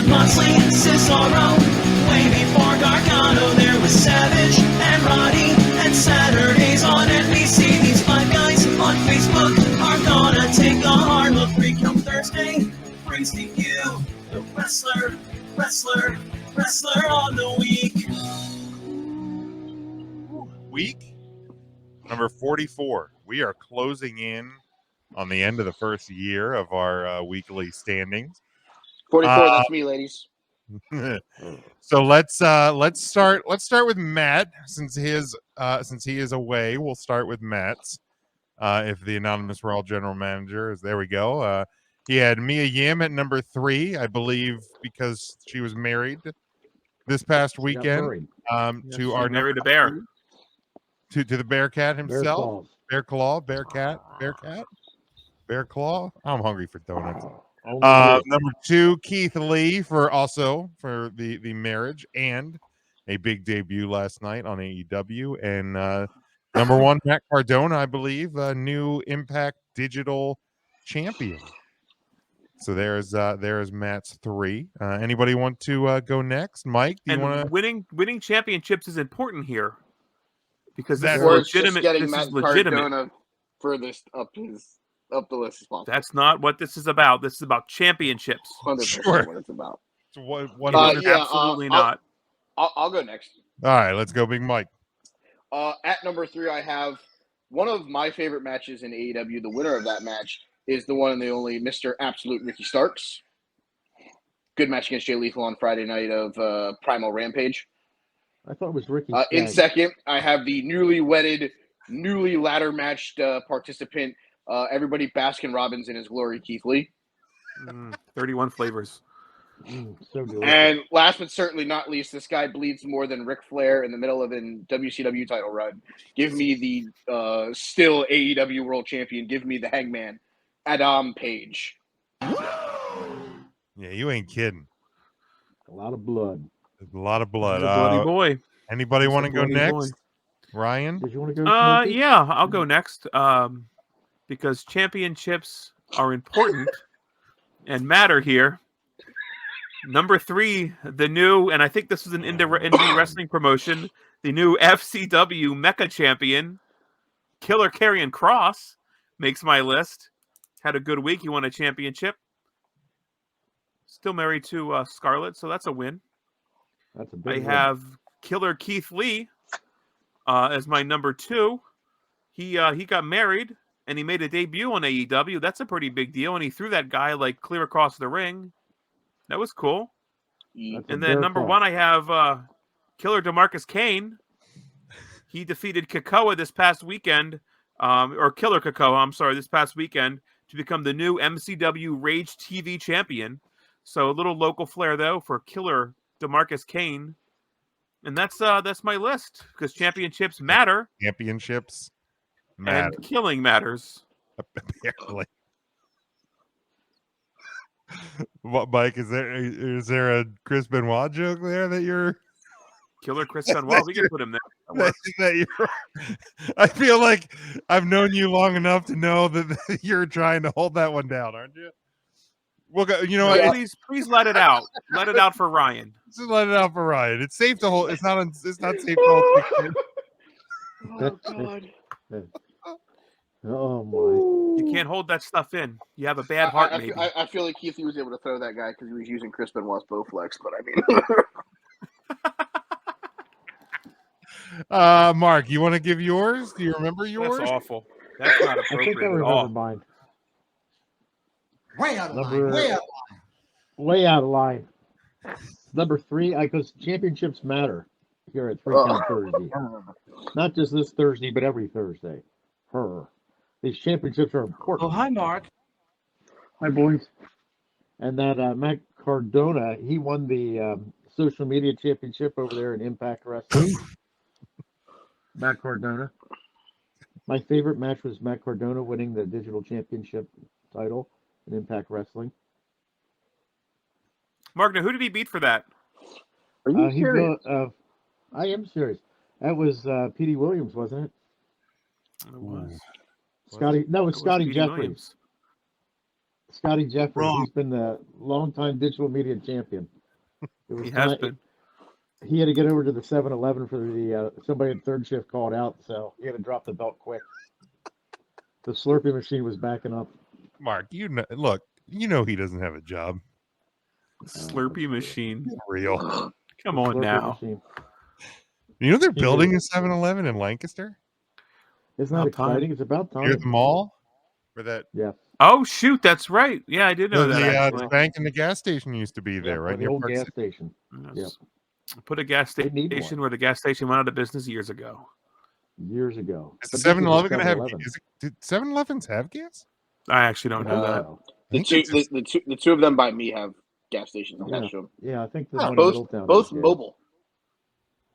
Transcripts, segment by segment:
Moxley, Cesaro. Way before Gargano, there was Savage and Roddy. And Saturdays on NBC, these five guys on Facebook are gonna take a hard look. Come Thursday brings to you the wrestler on the week. Week number 44. We are closing in on the end of the first year of our weekly standings. 44. That's me, ladies. So let's start with Matt since he is away. We'll start with Matt's. If the anonymous Raw general manager is there, we go. He had Mia Yim at number 3, I believe, because she was married this past weekend. To our married a bear. To the Bearcat himself. Bear Claw. I'm hungry for donuts. Number 2, Keith Lee for the marriage and a big debut last night on AEW. And number 1, Matt Cardona, I believe, a new Impact Digital champion. So there's Matt's 3. Anybody want to go next? Mike, do you want to? Winning championships is important here because That's legitimate. Getting this Matt is legitimate. Cardona furthest up the list as possible. That's not what this is about. This is about championships. 100% what it's about. So what absolutely not. I'll go next. All right, let's go, Big Mike. At number 3, I have one of my favorite matches in AEW. The winner of that match is the one and the only Mr. Absolute Ricky Starks. Good match against Jay Lethal on Friday night of Primal Rampage. I thought it was Ricky. In second, I have the newly ladder matched participant, everybody Baskin Robbins in his glory, Keith Lee. 31 flavors. So delicious. And last but certainly not least, this guy bleeds more than Ric Flair in the middle of a WCW title run. Give me the still AEW World Champion. Give me the Hangman, Adam Page. Yeah, you ain't kidding. A lot of blood. A lot of blood. Bloody boy. Anybody want to go next? Boy. Ryan? Did you want to go? Yeah, I'll go next. Because championships are important and matter here. Number 3, the new, and I think this is an indie wrestling promotion, the new FCW Mecha Champion, Killer Karrion Kross, makes my list. Had a good week. He won a championship. Still married to Scarlett, so that's a win. That's a big I have Killer Keith Lee as my number 2. He got married, and he made a debut on AEW. That's a pretty big deal, and he threw that guy like clear across the ring. That was cool. And then number 1, I have Killer DeMarcus Kane. He defeated Kakoa this past weekend, or Killer Kakoa, I'm sorry, this past weekend to become the new MCW Rage TV champion. So a little local flair, though, for Killer DeMarcus Kane. And that's my list, because championships matter. Championships matter. And killing matters. Apparently. What, Mike? Is there a Chris Benoit joke there that you're Killer Chris Benoit? We can put him there. I feel like I've known you long enough to know that you're trying to hold that one down, aren't you? We'll go. You know what? Please let it out. Let it out for Ryan. Just let it out for Ryan. It's safe to hold. It's not safe to hold. Oh God. Oh my! You can't hold that stuff in. You have a bad heart, maybe. I feel like Keith was able to throw that guy because he was using Chris Benoit's Bowflex, but I mean. Mark, you want to give yours? Do you remember yours? That's awful. That's not appropriate at all. Mine. Way out of line. Way out of line. Number 3, because championships matter here at 3 Count Thursday. Not just this Thursday, but every Thursday. These championships are important. Oh, hi, Mark. Hi, boys. And that Matt Cardona, he won the social media championship over there in Impact Wrestling. Matt Cardona. My favorite match was Matt Cardona winning the digital championship title in Impact Wrestling. Mark, now who did he beat for that? Are you serious? I am serious. That was P.D. Williams, wasn't it? It was. Scotty. No, it was Scotty Jeffries. Scotty Jeffers. Wrong. He's been the longtime digital media champion. It was He has time- been. He had to get over to the 7-Eleven for the somebody at third shift called out, so he had to drop the belt quick. The Slurpee machine was backing up. Mark, look, he doesn't have a job. Slurpee machine. Real. Come The on Slurpee now. machine. They're He building did. a 7-Eleven in Lancaster Isn't that About time. exciting? It's about near time. the mall, where that Yeah. Oh shoot, that's right. Yeah, I did know that actually. the bank and the gas station used to be there, Yeah, right the near old Park gas City. station. Yes. Put a gas They need station one. where the gas station went out of business years ago. Years ago. Is the But this is a 7-Eleven going to have? 7-Eleven. Did 7-Elevens have gas? I actually don't know that. The two of them by me have gas stations attached to them. Yeah, I think the Yeah, one in both Middletown. both has gas. mobile.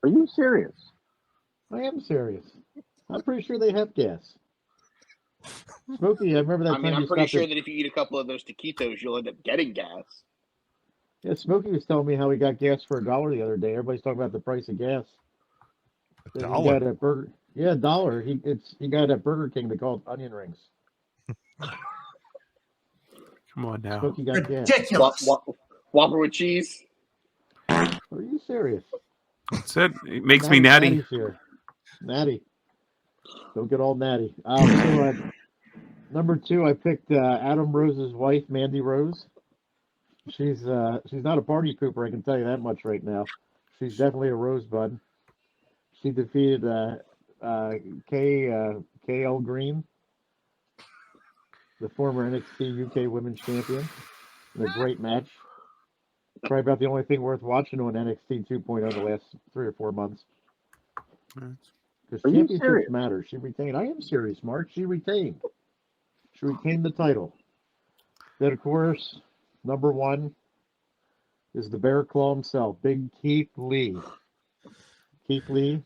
Are you serious? I am serious. I'm pretty sure they have gas. Smokey, I remember that I mean, time I'm you pretty stopped sure at, that if you eat a couple of those taquitos, you'll end up getting gas. yeah, Smokey was telling me how he got gas for $1 the other day. Everybody's talking about the price of gas. A He dollar. got at Burger, yeah, $1. He got at Burger King. They call it onion rings. Come on now. Smokey got gas. Ridiculous. Whopper with cheese. Are you serious? That's it. It makes me natty. Natty's here. Natty. Don't get all natty. Number 2, I picked Adam Rose's wife, Mandy Rose. She's not a party pooper, I can tell you that much right now. She's definitely a rosebud. She defeated KL Green, the former NXT UK Women's Champion, in a great match. Probably about the only thing worth watching on NXT 2.0 the last 3 or 4 months. Because Are you championships serious? matter. She retained. I am serious, Mark. She retained. She retained the title. Then, of course, number 1 is the Bear Claw himself, Big Keith Lee. Keith Lee.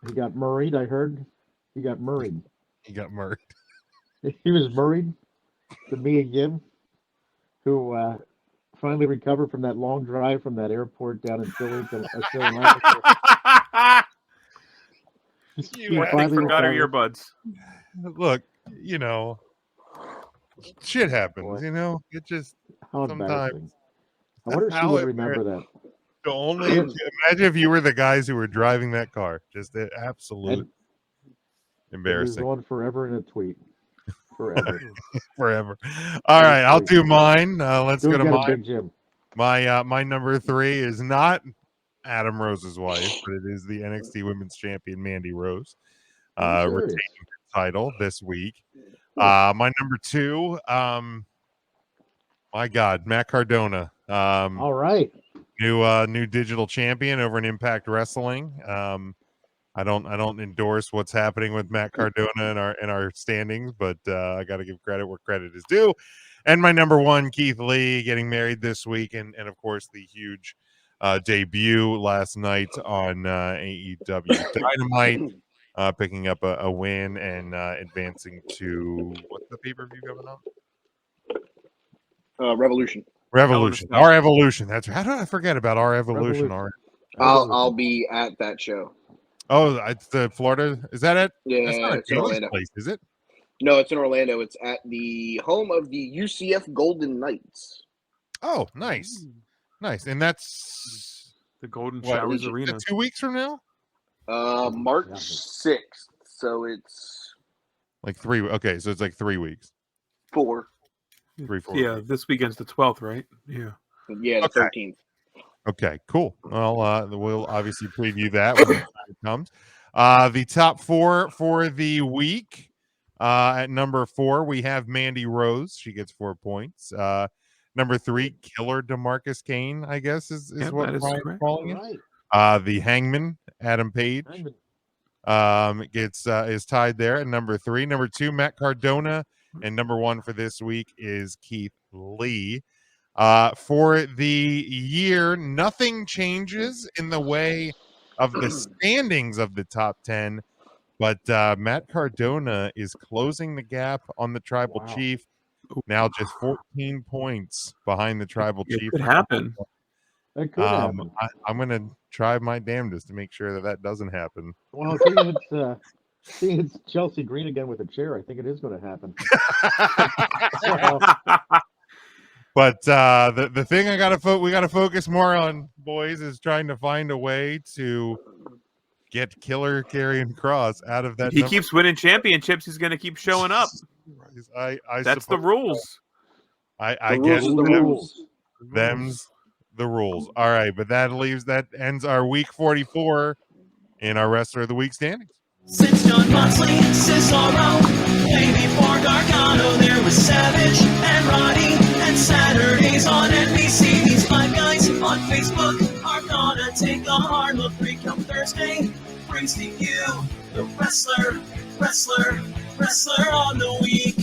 He got married, I heard. He got married. He got murdered. He was married to Mia Yim, who finally recovered from that long drive from that airport down in Philly to Lancaster. You I think forgot her earbuds. Look, shit happens. Boy. It just How sometimes. embarrassing. I wonder if she How would remember that. the only imagine if you were the guys who were driving that car. Just the absolute And it was embarrassing. on forever in a tweet. Forever. Forever. All right, I'll do mine. Let's Go go to get a mine. Big Jim. My number 3 is not Adam Rose's wife, but it is the NXT Women's Champion Mandy Rose, Are you serious? retaining the title this week. My number 2, my God, Matt Cardona, All right. new digital champion over in Impact Wrestling. I don't endorse what's happening with Matt Cardona in our standings, but I got to give credit where credit is due. And my number 1, Keith Lee, getting married this week, and of course the huge debut last night on AEW Dynamite, picking up a win and advancing to what's the pay-per-view coming up? Revolution. Revolution. Our Evolution. That's how did I forget about our Evolution? I'll be at that show. Oh, it's the Florida. Is that it? Yeah, That's not it's in Joey's Orlando. place, is it? No, it's in Orlando. It's at the home of the UCF Golden Knights. Oh, nice, nice. And that's The Golden what, Showers is it Arena. 2 weeks from now. March 6th. So it's Like 3. Okay, so it's like 3 weeks. 4. 3, 4. Yeah, weeks. this weekend's the 12th, right? Yeah. Yeah, the Okay. 13th. Okay, cool. Well, we'll obviously preview that when it comes. The top 4 for the week. At number 4, we have Mandy Rose. She gets 4 points. Number 3, Killer DeMarcus Kane, I guess is Yeah, what that is Ryan's correct. calling All it. right. The Hangman, Adam Page, is tied there at number 3. Number 2, Matt Cardona, and number 1 for this week is Keith Lee. For the year, nothing changes in the way of the standings of the top 10, but Matt Cardona is closing the gap on the Tribal Wow. Chief, now just 14 points behind the Tribal It Chief. could happen. That could happen. I'm going to try my damnedest to make sure that doesn't happen. Well, I'll tell you, Seeing it's Chelsea Green again with a chair, I think it is going to happen. So, But the thing we gotta focus more on, boys, is trying to find a way to get Killer Karrion Kross out of that. He keeps winning championships. He's going to keep showing up. I That's the suppose rules. I The guess rules are the rules. them's the rules. All right, but that ends our week 44 in our Wrestler of the Week standings. Since John Moxley and Cesaro, way before Gargano, there was Savage and Roddy, and Saturdays on NBC. These five guys on Facebook are gonna take a hard look. Come Thursday brings to you the wrestler on the week.